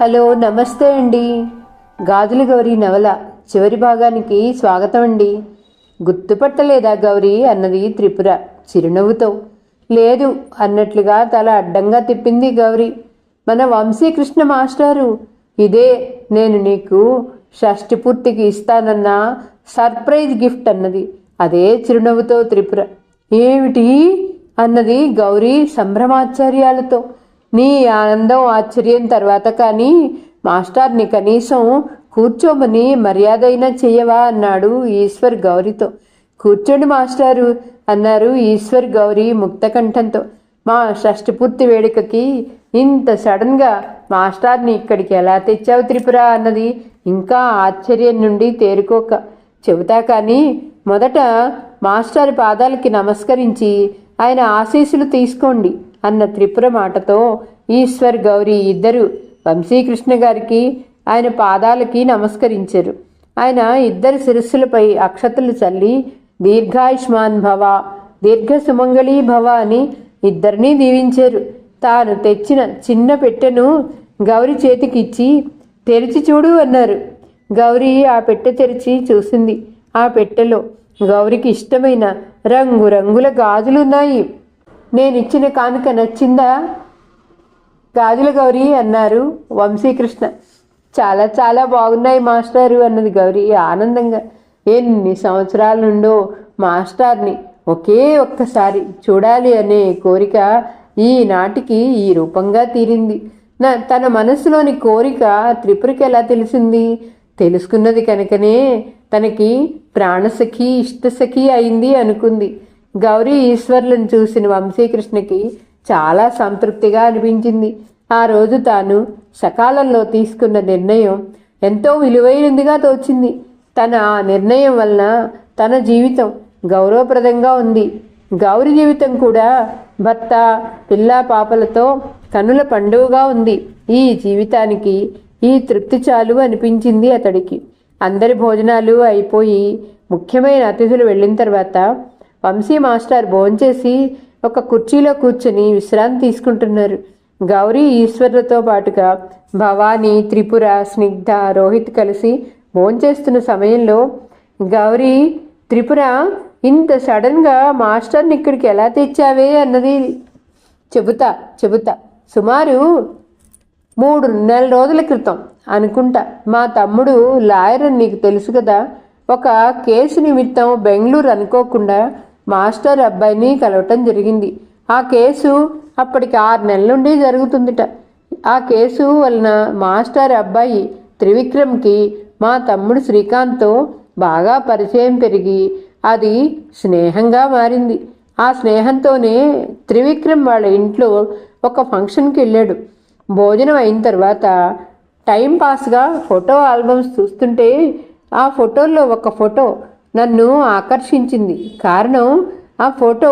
Hello, నమస్తే అండి. గాజుల గౌరీ నవల చివరి భాగానికి స్వాగతం అండి. గుర్తుపట్టలేదా గౌరీ అన్నది త్రిపుర చిరునవ్వుతో. లేదు అన్నట్లుగా తల అడ్డంగా తిప్పింది గౌరీ. మన వంశీకృష్ణ మాస్టారు, ఇదే నేను నీకు షష్టి పూర్తికి ఇస్తానన్న సర్ప్రైజ్ గిఫ్ట్ అన్నది అదే చిరునవ్వుతో త్రిపుర. ఏమిటి అన్నది గౌరీ సంభ్రమాశ్చర్యాలతో. నీ ఆనందం ఆశ్చర్యం తర్వాత కానీ మాస్టర్ని కనీసం కూర్చోమని మర్యాద అయినా చెయ్యవా అన్నాడు ఈశ్వర్ గౌరీతో. కూర్చోండి మాస్టారు అన్నారు ఈశ్వర్ గౌరీ ముక్తకంఠంతో. మా షష్టిపూర్తి వేడుకకి ఇంత సడన్గా మాస్టర్ని ఇక్కడికి ఎలా తెచ్చావు త్రిపుర అన్నది ఇంకా ఆశ్చర్యం నుండి తేరుకోక. చెబుతా కానీ మొదట మాస్టర్ పాదాలకి నమస్కరించి ఆయన ఆశీస్సులు తీసుకోండి అన్న త్రిపుర మాటతో ఈశ్వర్ గౌరీ ఇద్దరు వంశీకృష్ణ గారికి ఆయన పాదాలకి నమస్కరించారు. ఆయన ఇద్దరి శిరస్సులపై అక్షతలు చల్లి దీర్ఘాయుష్మాన్ భవ, దీర్ఘ సుమంగళీ భవ అని ఇద్దరినీ దీవించారు. తాను తెచ్చిన చిన్న పెట్టెను గౌరీ చేతికి ఇచ్చి తెరిచి చూడు అన్నారు. గౌరీ ఆ పెట్టె తెరిచి చూసింది. ఆ పెట్టెలో గౌరికి ఇష్టమైన రంగురంగుల గాజులున్నాయి. నేనిచ్చిన కానుక నచ్చిందా గాజుల గౌరీ అన్నారు వంశీకృష్ణ. చాలా చాలా బాగున్నాయి మాస్టారు అన్నది గౌరీ ఆనందంగా. ఎన్ని సంవత్సరాల నుండో మాస్టర్ని ఒకే ఒక్కసారి చూడాలి అనే కోరిక ఈనాటికి ఈ రూపంగా తీరింది. తన మనసులోని కోరిక త్రిపురకి ఎలా తెలిసింది? తెలుసుకున్నది కనుకనే తనకి ప్రాణసఖి ఇష్టసఖి అయింది అనుకుంది. గౌరీ ఈశ్వర్లను చూసిన వంశీకృష్ణకి చాలా సంతృప్తిగా అనిపించింది. ఆ రోజు తాను సకాలంలో తీసుకున్న నిర్ణయం ఎంతో విలువైనదిగా తోచింది. తన ఆ నిర్ణయం వలన తన జీవితం గౌరవప్రదంగా ఉంది. గౌరీ జీవితం కూడా భర్త పిల్ల పాపలతో కనుల పండుగగా ఉంది. ఈ జీవితానికి ఈ తృప్తి చాలు అనిపించింది అతడికి. అందరి భోజనాలు అయిపోయి ముఖ్యమైన అతిథులు వెళ్ళిన తర్వాత వంశీ మాస్టర్ భోంచేసి ఒక కుర్చీలో కూర్చొని విశ్రాంతి తీసుకుంటున్నారు. గౌరీ ఈశ్వర్లతో పాటుగా భవానీ, త్రిపుర, స్నిగ్ధ, రోహిత్ కలిసి భోంచేస్తున్న సమయంలో గౌరీ, త్రిపుర ఇంత సడన్గా మాస్టర్ని ఇక్కడికి ఎలా తెచ్చావే అన్నది. చెబుతా సుమారు 3 నెలల రోజుల క్రితం అనుకుంటా. మా తమ్ముడు లాయర్ అని నీకు తెలుసు కదా. ఒక కేసు నిమిత్తం బెంగళూరు అనుకోకుండా మాస్టర్ అబ్బాయిని కలవటం జరిగింది. ఆ కేసు అప్పటికి 6 నెలల నుండి జరుగుతుందిట. ఆ కేసు వలన మాస్టర్ అబ్బాయి త్రివిక్రమ్కి మా తమ్ముడు శ్రీకాంత్తో బాగా పరిచయం పెరిగి అది స్నేహంగా మారింది. ఆ స్నేహంతోనే త్రివిక్రమ్ వాళ్ళ ఇంట్లో ఒక ఫంక్షన్కి వెళ్ళాడు. భోజనం అయిన తర్వాత టైంపాస్గా ఫోటో ఆల్బమ్స్ చూస్తుంటే ఆ ఫోటోల్లో ఒక ఫోటో నన్ను ఆకర్షించింది. కారణం ఆ ఫోటో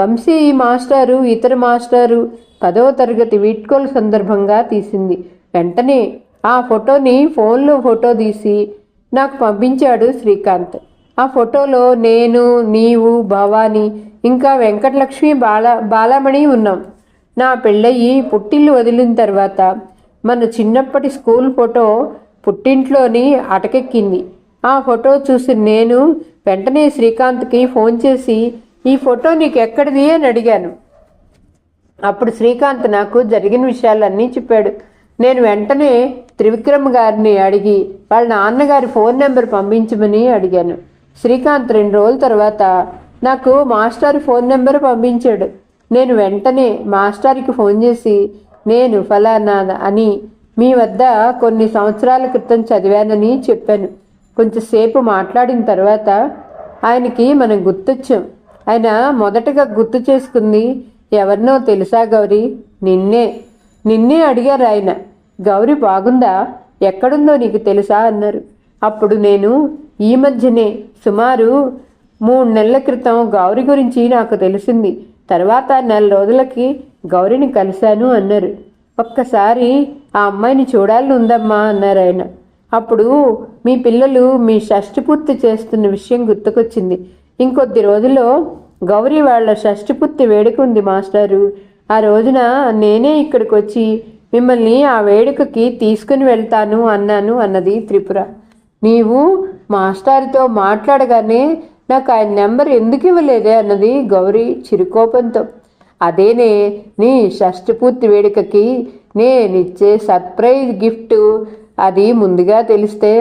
వంశీ మాస్టారు ఇతర మాస్టారు 10వ తరగతి వీడ్కోలు సందర్భంగా తీసింది. వెంటనే ఆ ఫోటోని ఫోన్లో ఫోటో తీసి నాకు పంపించాడు శ్రీకాంత్. ఆ ఫోటోలో నేను, నీవు, భవానీ ఇంకా వెంకటలక్ష్మి, బాలమణి ఉన్నాం. నా పెళ్ళయి పుట్టిల్లు వదిలిన తర్వాత మన చిన్నప్పటి స్కూల్ ఫోటో పుట్టింట్లోని అటకెక్కింది. ఆ ఫోటో చూసి నేను వెంటనే శ్రీకాంత్కి ఫోన్ చేసి ఈ ఫోటో నీకు ఎక్కడిది అని అడిగాను. అప్పుడు శ్రీకాంత్ నాకు జరిగిన విషయాలన్నీ చెప్పాడు. నేను వెంటనే త్రివిక్రమ్ గారిని అడిగి వాళ్ళ నాన్నగారి ఫోన్ నెంబర్ పంపించమని అడిగాను. శ్రీకాంత్ 2 రోజుల తర్వాత నాకు మాస్టర్ ఫోన్ నెంబర్ పంపించాడు. నేను వెంటనే మాస్టర్కి ఫోన్ చేసి నేను ఫలానా అని మీ వద్ద కొన్ని సంవత్సరాల క్రితం చదివానని చెప్పాను. కొంచెంసేపు మాట్లాడిన తర్వాత ఆయనకి మనం గుర్తొచ్చాం. ఆయన మొదటగా గుర్తు చేసుకుంది ఎవరినో తెలుసా గౌరీ? నిన్నే అడిగారు ఆయన. గౌరీ బాగుందా, ఎక్కడుందో నీకు తెలుసా అన్నారు. అప్పుడు నేను ఈ మధ్యనే సుమారు 3 నెలల క్రితం గౌరీ గురించి నాకు తెలిసింది. తర్వాత 4 నెలల రోజులకి గౌరీని కలిశాను అన్నారు. ఒక్కసారి ఆ అమ్మాయిని చూడాలని ఉందమ్మా అన్నారు ఆయన. అప్పుడు మీ పిల్లలు మీ షష్టి పూర్తి చేస్తున్న విషయం గుర్తుకొచ్చింది. ఇంకొద్ది రోజుల్లో గౌరీ వాళ్ళ షష్టి పూర్తి వేడుక ఉంది మాస్టారు. ఆ రోజున నేనే ఇక్కడికి వచ్చి మిమ్మల్ని ఆ వేడుకకి తీసుకుని వెళ్తాను అన్నాను అన్నది త్రిపుర. నీవు మాస్టారుతో మాట్లాడగానే నాకు ఆయన నెంబర్ ఎందుకు ఇవ్వలేదే అన్నది గౌరీ చిరుకోపంతో. అదేనే నీ షష్ఠపూర్తి వేడుకకి నేనిచ్చే సర్ప్రైజ్ గిఫ్ట్. అది ముందుగా తెలిస్తే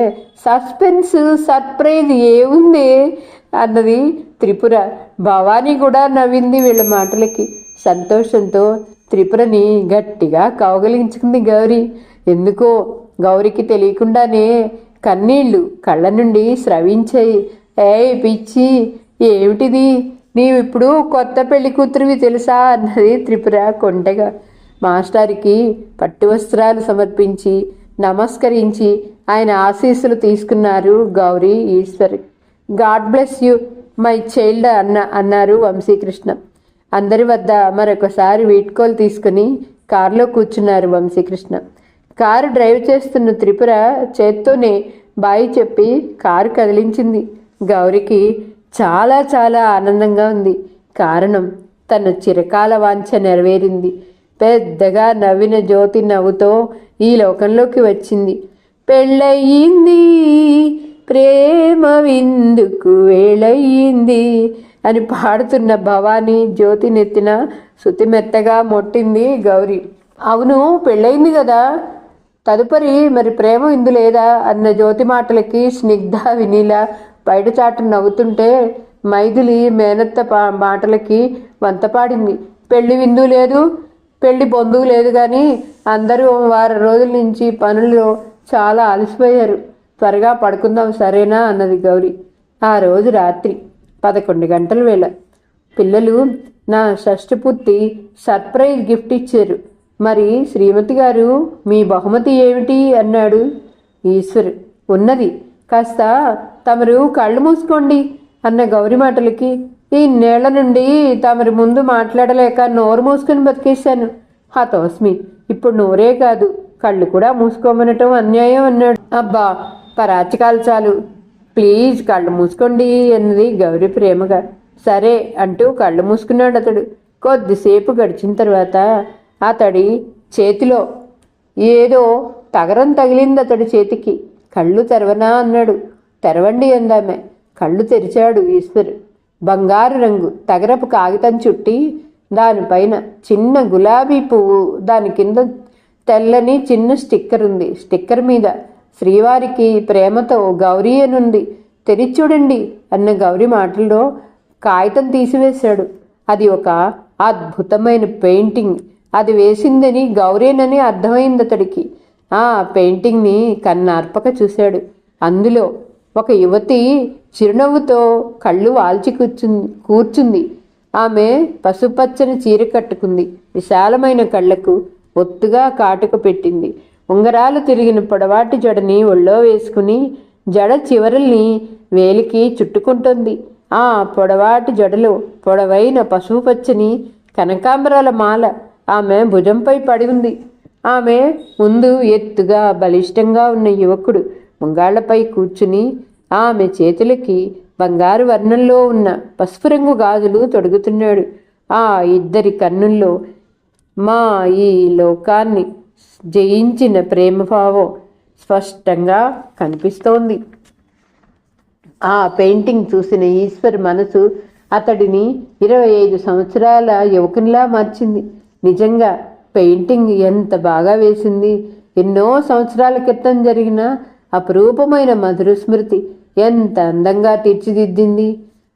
సస్పెన్స్ సర్ప్రైజ్ ఏముంది అన్నది త్రిపుర. భవానీ కూడా నవ్వింది వీళ్ళ మాటలకి. సంతోషంతో త్రిపురని గట్టిగా కౌగలించుకుంది గౌరీ. ఎందుకో గౌరికి తెలియకుండానే కన్నీళ్లు కళ్ళ నుండి స్రవించాయి. ఏయ్ పిచ్చి, ఏమిటిది? నీవిప్పుడు కొత్త పెళ్లి కూతురివి తెలుసా అన్నది త్రిపుర కొంటెగా. మాస్టారికి పట్టు వస్త్రాలు సమర్పించి నమస్కరించి ఆయన ఆశీస్సులు తీసుకున్నారు Gauri Eshwar. God bless you my child అన్నారు వంశీకృష్ణ. అందరి వద్ద మరొకసారి వీడ్కోలు తీసుకుని కారులో కూర్చున్నారు వంశీకృష్ణ. కారు డ్రైవ్ చేస్తున్న త్రిపుర చేత్తోనే బాయి చెప్పి కారు కదిలించింది. గౌరికి చాలా చాలా ఆనందంగా ఉంది. కారణం తన చిరకాల వాంఛ నెరవేరింది. పెద్దగా నవ్విన జ్యోతి నవ్వుతో ఈ లోకంలోకి వచ్చింది. పెళ్ళయింది, ప్రేమ విందుకు వేళయింది అని పాడుతున్న భవానీ జ్యోతి నెత్తిన శుతిమెత్తగా మొట్టింది గౌరీ. అవును, పెళ్ళయింది కదా, తదుపరి మరి ప్రేమ విందు లేదా అన్న జ్యోతి మాటలకి స్నిగ్ధ వినీల బయటచాటు నవ్వుతుంటే మైథిలి మేనత్త మాటలకి వంతపాడింది. పెళ్లి విందు లేదు, పెళ్లి బంధువు లేదు, కానీ అందరూ వారం రోజుల నుంచి పనుల్లో చాలా అలసిపోయారు. త్వరగా పడుకుందాం సరేనా అన్నది గౌరీ. ఆ రోజు రాత్రి 11 గంటల వేళ. పిల్లలు నా షష్ఠపూర్తి సర్ప్రైజ్ గిఫ్ట్ ఇచ్చారు. మరి శ్రీమతి గారు మీ బహుమతి ఏమిటి అన్నాడు ఈశ్వర్. ఉన్నది, కాస్త తమరు కళ్ళు మూసుకోండి అన్న గౌరి మాటలకి ఈ నేళ్ల నుండి తమరి ముందు మాట్లాడలేక నోరు మూసుకుని బతికేశాను. హతోస్మి, ఇప్పుడు నోరే కాదు కళ్ళు కూడా మూసుకోమనటం అన్యాయం అన్నాడు. అబ్బా పరాచకాలు చాలు, ప్లీజ్ కళ్ళు మూసుకోండి అన్నది గౌరీ ప్రేమగా. సరే అంటూ కళ్ళు మూసుకున్నాడు అతడు. కొద్దిసేపు గడిచిన తర్వాత అతడి చేతిలో ఏదో తగరం తగిలింది అతడి చేతికి. కళ్ళు తెరవనా అన్నాడు. తెరవండి అందామె. కళ్ళు తెరిచాడు ఈశ్వర్. బంగారు రంగు తగరపు కాగితం చుట్టి దానిపైన చిన్న గులాబీ పువ్వు, దాని కింద తెల్లని చిన్న స్టిక్కర్ ఉంది. స్టిక్కర్ మీద శ్రీవారికి ప్రేమతో గౌరీ అనుంది. తెరిచి చూడండి అన్న గౌరీ మాటల్లో కాగితం తీసివేశాడు. అది ఒక అద్భుతమైన పెయింటింగ్. అది వేసిందని గౌరీనని అర్థమైంది అతడికి. ఆ పెయింటింగ్ని కన్నార్పక చూశాడు. అందులో ఒక యువతి చిరునవ్వుతో కళ్ళు వాల్చి కూర్చుంది. ఆమె పసుపచ్చని చీర కట్టుకుంది. విశాలమైన కళ్ళకు ఒత్తుగా కాటుక పెట్టింది. ఉంగరాలు తిరిగిన పొడవాటి జడని ఒళ్ళో వేసుకుని జడ చివరల్ని వేలికి చుట్టుకుంటుంది. ఆ పొడవాటి జడలో పొడవైన పసుపుపచ్చని కనకాంబరాల మాల ఆమె భుజంపై పడి ఉంది. ఆమె ముందు ఎత్తుగా బలిష్టంగా ఉన్న యువకుడు ముంగాళ్లపై కూర్చుని ఆమె చేతులకి బంగారు వర్ణంలో ఉన్న పసుపు రంగు గాజులు తొడుగుతున్నాడు. ఆ ఇద్దరి కన్నుల్లో మా ఈ లోకాన్ని జయించిన ప్రేమభావం స్పష్టంగా కనిపిస్తోంది. ఆ పెయింటింగ్ చూసిన ఈశ్వర్ మనసు అతడిని 25 సంవత్సరాల యువకునిలా మార్చింది. నిజంగా పెయింటింగ్ ఎంత బాగా వేసింది. ఎన్నో సంవత్సరాల క్రితం జరిగిన అపురూపమైన మధుర స్మృతి ఎంత అందంగా తీర్చిదిద్దింది.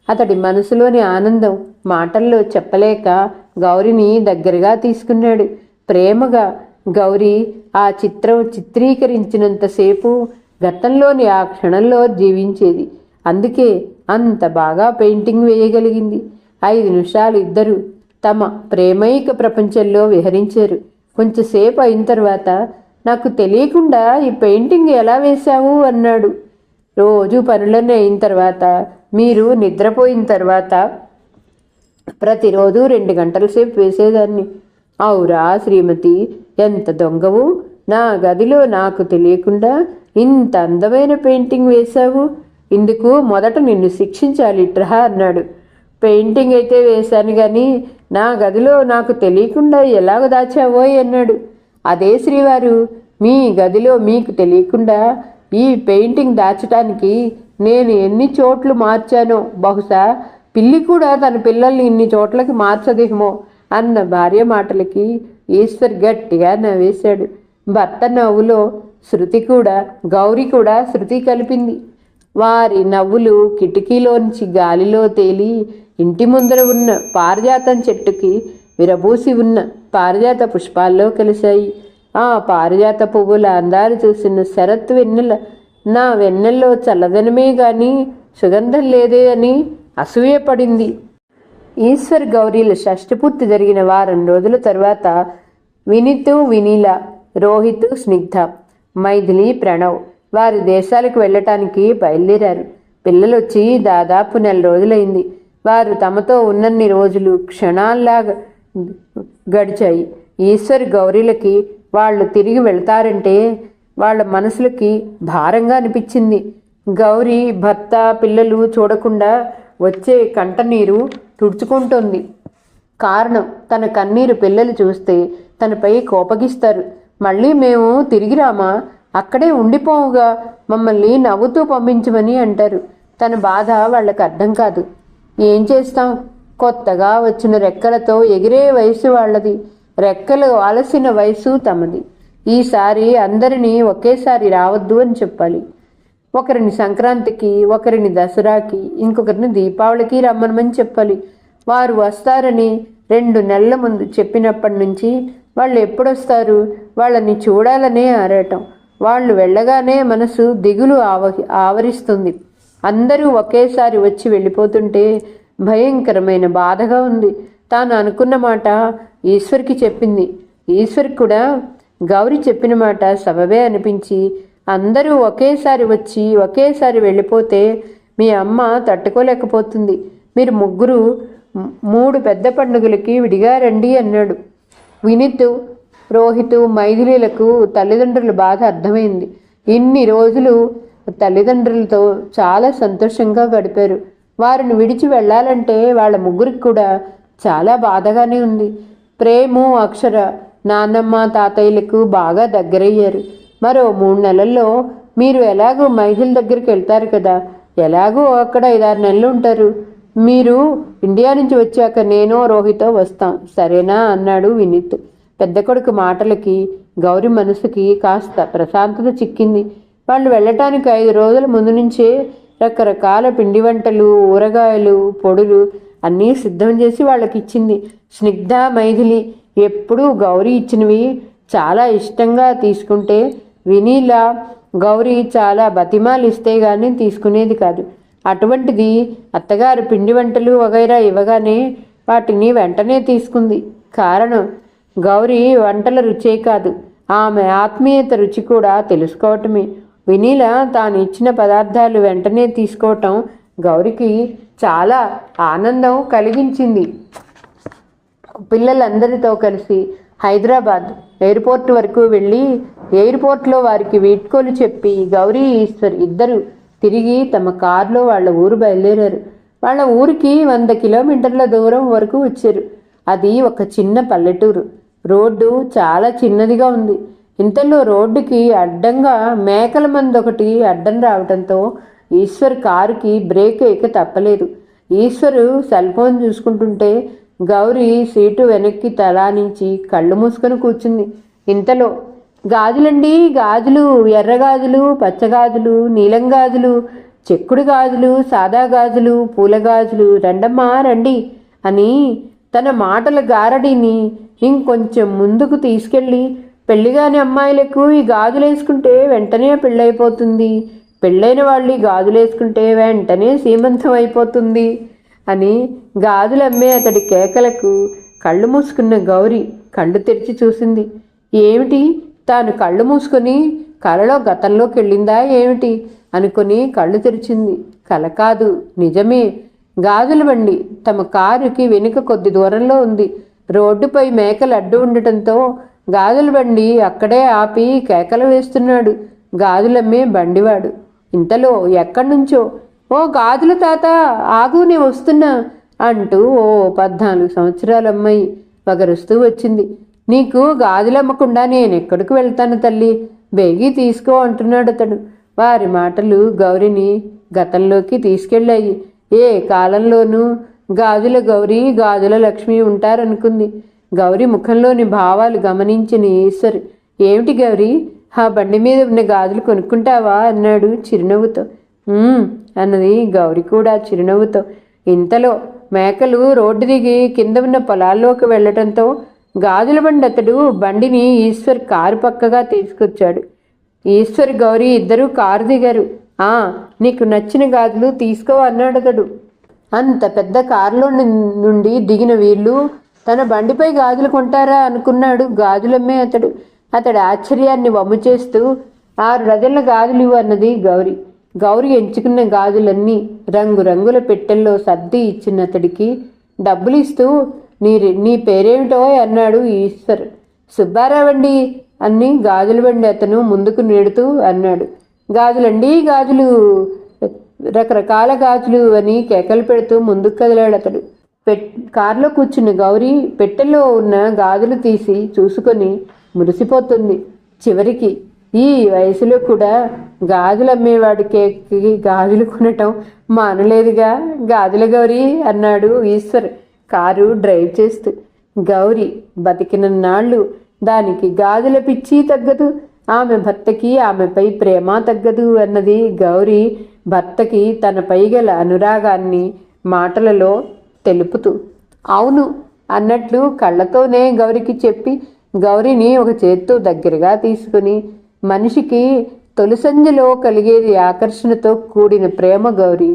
అతడి మనసులోని ఆనందం మాటల్లో చెప్పలేక గౌరిని దగ్గరగా తీసుకున్నాడు. ప్రేమగా గౌరీ ఆ చిత్రం చిత్రీకరించినంతసేపు గతంలోని ఆ క్షణంలో జీవించేది. అందుకే అంత బాగా పెయింటింగ్ వేయగలిగింది. 5 నిమిషాలు ఇద్దరు తమ ప్రేమైక ప్రపంచంలో విహరించారు. కొంచెంసేపు అయిన తర్వాత నాకు తెలియకుండా ఈ పెయింటింగ్ ఎలా వేశావు అన్నాడు. రోజు పనులన్నీ అయిన తర్వాత, మీరు నిద్రపోయిన తర్వాత ప్రతిరోజు 2 గంటల సేపు వేసేదాన్ని. అవురా శ్రీమతి, ఎంత దొంగవు! నా గదిలో నాకు తెలియకుండా ఇంత అందమైన పెయింటింగ్ వేశావు. ఇందుకు మొదట నిన్ను శిక్షించాలిట్రా అన్నాడు. పెయింటింగ్ అయితే వేశాను కానీ నా గదిలో నాకు తెలియకుండా ఎలాగ దాచావోయ్ అన్నాడు. అదే శ్రీవారు, మీ గదిలో మీకు తెలియకుండా ఈ పెయింటింగ్ దాచటానికి నేను ఎన్ని చోట్లు మార్చానో, బహుశా పిల్లి కూడా తన పిల్లల్ని ఇన్ని చోట్లకి మార్చదేమో అన్న భార్య మాటలకి ఈశ్వర్ గట్టిగా నవ్వేశాడు. భర్త నవ్వులో గౌరీ కూడా శృతి కలిపింది. వారి నవ్వులు కిటికీలోంచి గాలిలో తేలి ఇంటి ముందర ఉన్న పారిజాతం చెట్టుకి విరబూసి ఉన్న పారిజాత పుష్పాల్లో కలిశాయి. ఆ పారిజాత పువ్వుల అందాలు చూసిన శరత్ వెన్నెల, నా వెన్నెల్లో చల్లదనమే గాని సుగంధం లేదే అని అసూయపడింది. ఈశ్వర్ గౌరీల షష్ఠపూర్తి జరిగిన వారం రోజుల తర్వాత వినీత్, వినీల, రోహిత్, స్నిగ్ధ, మైథిలి, ప్రణవ్ వారి దేశాలకు వెళ్ళటానికి బయలుదేరారు. పిల్లలొచ్చి దాదాపు 1 నెల రోజులైంది. వారు తమతో ఉన్నన్ని రోజులు క్షణాల్లాగా గడిచాయి. ఈశ్వర్ గౌరీలకి వాళ్ళు తిరిగి వెళ్తారంటే వాళ్ళ మనసులకి భారంగా అనిపించింది. గౌరీ భర్త పిల్లలు చూడకుండా వచ్చే కంటనీరు తుడుచుకుంటోంది. కారణం, తన కన్నీరు పిల్లలు చూస్తే తనపై కోపగిస్తారు. మళ్ళీ మేము తిరిగి రామా, అక్కడే ఉండిపోవుగా, మమ్మల్ని నవ్వుతూ పంపించమని అంటారు. తన బాధ వాళ్ళకి అర్థం కాదు. ఏం చేస్తాం, కొత్తగా వచ్చిన రెక్కలతో ఎగిరే వయసు వాళ్ళది, రెక్కలు అలసిన వయసు తమది. ఈసారి అందరినీ ఒకేసారి రావద్దు అని చెప్పాలి. ఒకరిని సంక్రాంతికి, ఒకరిని దసరాకి, ఇంకొకరిని దీపావళికి రమ్మనమని చెప్పాలి. వారు వస్తారని 2 నెలల ముందు చెప్పినప్పటి నుంచి వాళ్ళు ఎప్పుడొస్తారు, వాళ్ళని చూడాలనే ఆరాటం. వాళ్ళు వెళ్ళగానే మనసు దిగులు ఆవరిస్తుంది. అందరూ ఒకేసారి వచ్చి వెళ్ళిపోతుంటే భయంకరమైన బాధగా ఉంది. తాను అనుకున్న మాట ఈశ్వర్కి చెప్పింది. ఈశ్వర్ కూడా గౌరీ చెప్పిన మాట సబబే అనిపించి, అందరూ ఒకేసారి వచ్చి ఒకేసారి వెళ్ళిపోతే మీ అమ్మ తట్టుకోలేకపోతుంది. మీరు ముగ్గురు 3 పెద్ద పండుగలకి విడిగా రండి అన్నాడు. వినీత్, రోహిత్, మైథిలీలకు తల్లిదండ్రుల బాధ అర్థమైంది. ఇన్ని రోజులు తల్లిదండ్రులతో చాలా సంతోషంగా గడిపారు. వారిని విడిచి వెళ్ళాలంటే వాళ్ళ ముగ్గురికి కూడా చాలా బాధగానే ఉంది. ప్రేము, అక్షర నాన్నమ్మ తాతయ్యలకు బాగా దగ్గరయ్యారు. మరో 3 నెలల్లో మీరు ఎలాగో మైథిలి దగ్గరికి వెళ్తారు కదా, ఎలాగో అక్కడ 5-6 నెలలు ఉంటారు. మీరు ఇండియా నుంచి వచ్చాక నేను రోహితో వస్తాం, సరేనా అన్నాడు వినీత్. పెద్ద కొడుకు మాటలకి గౌరీ మనసుకి కాస్త ప్రశాంతత చిక్కింది. వాళ్ళు వెళ్ళటానికి 5 రోజుల ముందు నుంచే రకరకాల పిండి వంటలు, ఊరగాయలు, పొడులు అన్నీ సిద్ధం చేసి వాళ్ళకి ఇచ్చింది. స్నిగ్ధ, మైథిలి ఎప్పుడూ గౌరీ ఇచ్చినవి చాలా ఇష్టంగా తీసుకుంటే, వినీల గౌరీ చాలా బతిమాలు ఇస్తే కానీ తీసుకునేది కాదు. అటువంటిది అత్తగారు పిండి వంటలు వగైరా ఇవ్వగానే వాటిని వెంటనే తీసుకుంది. కారణం, గౌరీ వంటల రుచే కాదు, ఆమె ఆత్మీయత రుచి కూడా తెలుసుకోవటమే. వినీల తాను ఇచ్చిన పదార్థాలు వెంటనే తీసుకోవటం గౌరికి చాలా ఆనందం కలిగించింది. పిల్లలందరితో కలిసి హైదరాబాద్ ఎయిర్పోర్ట్ వరకు వెళ్ళి ఎయిర్పోర్ట్లో వారికి వీడ్కోలు చెప్పి గౌరీ, ఈశ్వర్ ఇద్దరు తిరిగి తమ కారులో వాళ్ళ ఊరు బయలుదేరారు. వాళ్ళ ఊరికి 100 కిలోమీటర్ల దూరం వరకు వచ్చారు. అది ఒక చిన్న పల్లెటూరు. రోడ్డు చాలా చిన్నదిగా ఉంది. ఇంతలో రోడ్డుకి అడ్డంగా మేకల మంది ఒకటి అడ్డం రావడంతో ఈశ్వర్ కారుకి బ్రేక్ వేయక తప్పలేదు. ఈశ్వరు సెల్ ఫోన్ చూసుకుంటుంటే గౌరీ సీటు వెనక్కి తలానించి కళ్ళు మూసుకొని కూర్చుంది. ఇంతలో గాజులండి, గాజులు, ఎర్రగాజులు, పచ్చగాజులు, నీలం గాజులు, చెక్కుడు గాజులు, సాదా గాజులు, పూల గాజులు, రండమ్మా రండి అని తన మాటల గారడిని ఇంకొంచెం ముందుకు తీసుకెళ్ళి, పెళ్ళిగాని అమ్మాయిలకు ఈ గాజులు వేసుకుంటే వెంటనే పెళ్ళైపోతుంది, పెళ్ళైన వాళ్ళు ఈ గాజులు వేసుకుంటే వెంటనే సీమంతం అయిపోతుంది అని గాజులమ్మే అతడి కేకలకు కళ్ళు మూసుకున్న గౌరీ కళ్ళు తెరిచి చూసింది. ఏమిటి, తాను కళ్ళు మూసుకొని కలలో గతంలోకి వెళ్ళిందా ఏమిటి అనుకుని కళ్ళు తెరిచింది. కల కాదు, నిజమే. గాజుల బండి తమ కారుకి వెనుక కొద్ది దూరంలో ఉంది. రోడ్డుపై మేకలు అడ్డు ఉండటంతో గాజుల బండి అక్కడే ఆపి కేకలు వేస్తున్నాడు గాజులమ్మే బండివాడు. ఇంతలో ఎక్కడి నుంచో, ఓ గాజుల తాత ఆగు, నే వస్తున్నా అంటూ ఓ 14 సంవత్సరాల అమ్మాయి వగరుస్తూ వచ్చింది. నీకు గాజులమ్మకుండా నేను ఎక్కడికి వెళ్తాను తల్లి, బేగి తీసుకో అంటున్నాడు అతడు. వారి మాటలు గౌరిని గతంలోకి తీసుకెళ్ళాయి. ఏ కాలంలోనూ గాజుల గౌరీ గాజుల లక్ష్మి ఉంటారనుకుంది. గౌరి ముఖంలోని భావాలు గమనించిన ఈశ్వర్, ఏమిటి గౌరీ, ఆ బండి మీద ఉన్న గాజులు కొనుక్కుంటావా అన్నాడు చిరునవ్వుతో. అన్నది గౌరి కూడా చిరునవ్వుతో. ఇంతలో మేకలు రోడ్డు దిగి కింద ఉన్న పొలాల్లోకి వెళ్లటంతో గాజుల బండి అతడు బండిని ఈశ్వర్ కారు పక్కగా తీసుకొచ్చాడు. ఈశ్వర్ గౌరీ ఇద్దరూ కారు దిగారు. నీకు నచ్చిన గాజులు తీసుకో అన్నాడు అతడు. అంత పెద్ద కారులో నుండి దిగిన వీళ్ళు తన బండిపై గాజులు కొంటారా అనుకున్నాడు గాజులమ్మే అతడు. అతడి ఆశ్చర్యాన్ని వమ్ము చేస్తూ 6 డజన్ల గాజులు అన్నది గౌరి. గౌరి ఎంచుకున్న గాజులన్నీ రంగురంగుల పెట్టెల్లో సర్ది ఇచ్చిన అతడికి డబ్బులు ఇస్తూ నీ పేరేమిటో అన్నాడు ఈశ్వర్. సుబ్బారావండి అన్ని గాజుల బండి అతను ముందుకు నెడుతూ అన్నాడు. గాజులండి గాజులు, రకరకాల గాజులు అని కేకలు పెడుతూ ముందుకు కదిలాడు అతడు. కారులో కూర్చున్న గౌరీ పెట్టెల్లో ఉన్న గాజులు తీసి చూసుకొని మురిసిపోతుంది. చివరికి ఈ వయసులో కూడా గాజులు అమ్మేవాడికి గాజులు కొనటం మానలేదుగా గాజుల గౌరీ అన్నాడు ఈశ్వర్ కారు డ్రైవ్ చేస్తూ. గౌరీ బతికిన నాళ్ళు దానికి గాజుల పిచ్చి తగ్గదు, ఆమె భర్తకి ఆమెపై ప్రేమ తగ్గదు అన్నది గౌరీ భర్తకి తనపై గల అనురాగాన్ని మాటలలో తెలుపుతూ. అవును అన్నట్లు కళ్ళతోనే గౌరికి చెప్పి గౌరిని ఒక చేత్తో దగ్గరగా తీసుకుని, మనిషికి తొలిసంజలో కలిగేది ఆకర్షణతో కూడిన ప్రేమ గౌరీ,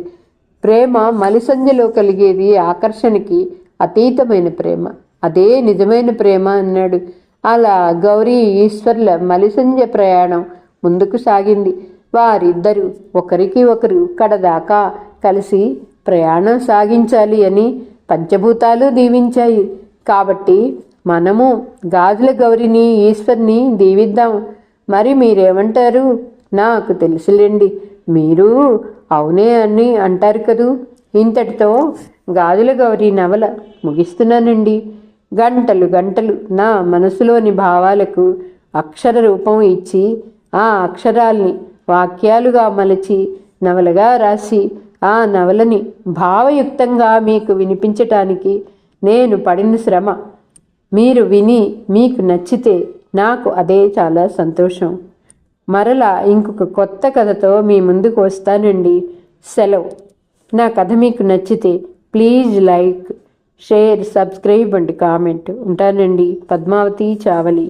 ప్రేమ మలిసంజలో కలిగేది ఆకర్షణకి అతీతమైన ప్రేమ, అదే నిజమైన ప్రేమ అన్నాడు. అలా గౌరీ ఈశ్వర్ల మలిసంజ ప్రయాణం ముందుకు సాగింది. వారిద్దరూ ఒకరికి ఒకరు కడదాకా కలిసి ప్రయాణం సాగించాలి అని పంచభూతాలు దీవించాయి. కాబట్టి మనము గాజుల గౌరిని ఈశ్వర్ని దీవిద్దాం. మరి మీరేమంటారు? నాకు తెలుసులేండి, మీరు అవునే అని అంటారు కదూ. ఇంతటితో గాజుల గౌరి నవల ముగిస్తున్నానండి. గంటలు గంటలు నా మనసులోని భావాలకు అక్షర రూపం ఇచ్చి ఆ అక్షరాల్ని వాక్యాలుగా మలచి నవలగా రాసి ఆ నవలని భావయుక్తంగా మీకు వినిపించటానికి నేను పడిన శ్రమ మీరు విని మీకు నచ్చితే నాకు అదే చాలా సంతోషం. మరలా ఇంకొక కొత్త కథతో మీ ముందుకు వస్తానండి. సెలవు. నా కథ మీకు నచ్చితే please like, share, subscribe and comment. ఉంటానండి. పద్మావతి చావలి.